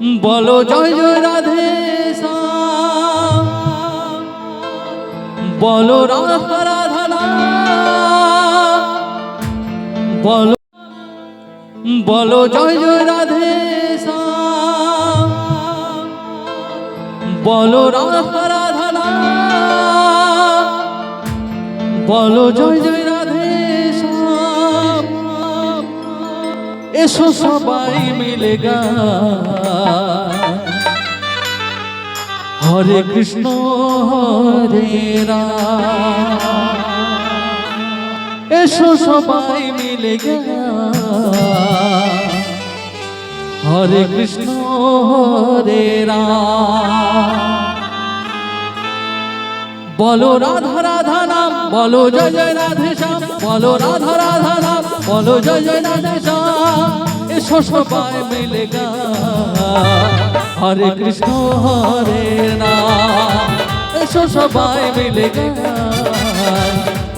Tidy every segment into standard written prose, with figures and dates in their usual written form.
বলো জয় জয় রাধে শ্যাম, বলো রাধা রাধা নাম, বলো বলো জয় জয় রাধে শ্যাম, বলো রাধা রাধা নাম, বলো জয় জয় রাধে শ্যাম। এসো সবাই মিলে গাই হরে কৃষ্ণ হরে রাম। এসো সবাই মিলে গাই হরে কৃষ্ণ হরে রাম। বলো রাধা রাধা নাম, বলো জয় জয় রাধে শ্যাম, বলো রাধা রাধা নাম, বলো জয় জয় রাধে শ্যাম। এসো সবাই মিলে গাই হরে কৃষ্ণ হরে রাম। এসো সবাই মিলে গাই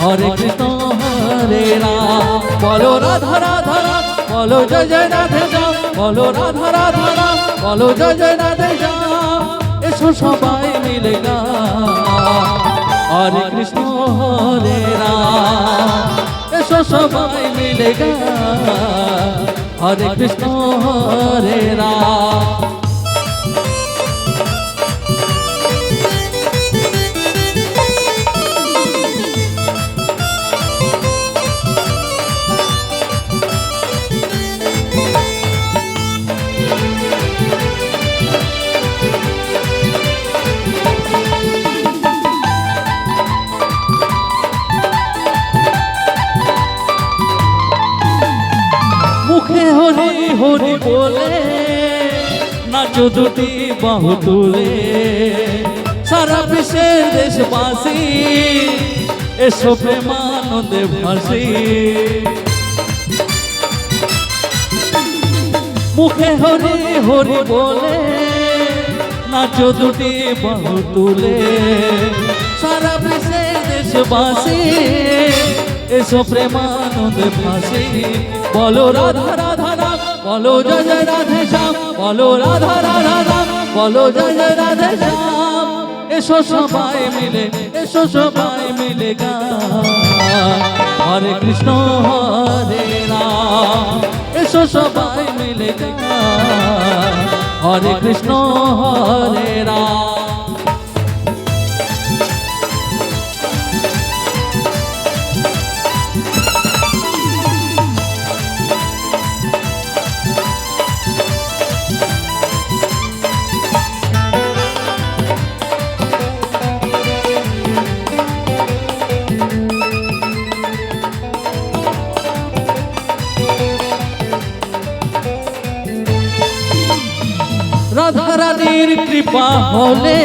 হরে কৃষ্ণ হরে রাম। বলো রাধা রাধা নাম, বলো জয় জয় রাধে শ্যাম, বলো রাধা রাধা নাম, বলো জয় জয় রাধে শ্যাম। এসো সবাই মিলে গাই হরে কৃষ্ণ হরে রাম। এসো সবাই মিলে গাই হরে কৃষ্ণ হরে রাম। মুখে হরি হরি বলে নাচো দুটি বাহু তুলে, সারা বিশ্বের দেশবাসী এসো প্রেমানন্দে ভাসি। মুখে হরি হরি বলে নাচো দুটি বাহু তুলে, সারা বিশ্বের দেশবাসী এসো প্রেমানন্দে ভাসি। বলো রাধা রাধা নাম, বলো জয় জয় রাধে শ্যাম, বলো রাধা রাধা নাম, বলো জয় জয় রাধে শ্যাম। এসো সবাই মিলে, এসো সবাই মিলে গাই হরে কৃষ্ণ হরে রাম। এসো সবাই মিলে গাই হরে কৃষ্ণ হরে রাম। রাধা রানীর কৃপা হলে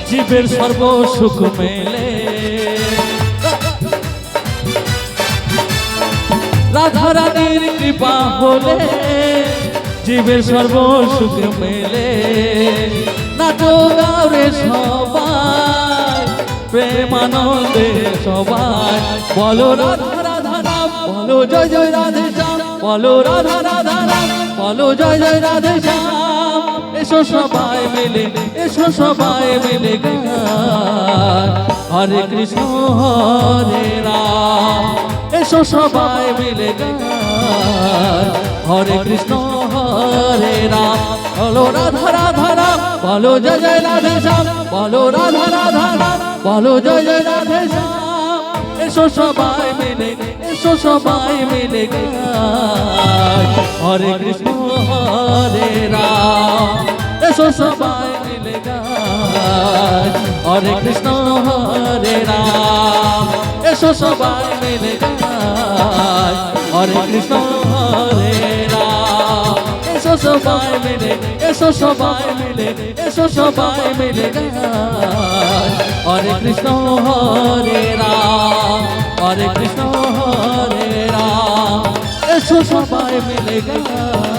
জীবের সর্ব সুখ মেলে। রাধা রানীর কৃপা হলে জীবের সর্ব সুখ মেলে। নাচো গাও রে সবাই প্রেমানন্দে সবাই। বলো রাধা রাধা নাম, বলো জয় জয় রাধে শ্যাম, বলো রাধা রাধা নাম, বলো জয় জয় রাধে শ্যাম। এসো সবাই মিলে, এসো সবাই মিলে গাই হরে কৃষ্ণ হরে রাম। এসো সবাই মিলে গাই হরে কৃষ্ণ হরে রাম। বলো রাধা রাধা নাম, বলো জয় জয় রাধে শ্যাম, বলো রাধা রাধা নাম, বলো জয় জয় রাধে শ্যাম। এসো সবাই মিলে, এসো সবাই মিলে গাই হরে কৃষ্ণ হরে রাম। এসো সবাই মিলে গাই হরে কৃষ্ণ হরে রাম। এসো সবাই মিলে গাই হরে কৃষ্ণ হরে রাম। এসো সবাই মিলে, এসো সবাই মিলে, এসো সবাই মিলে গাই হরে কৃষ্ণ হরে রাম, হরে কৃষ্ণ হরে রাম। এসো সবাই মিলে গাই।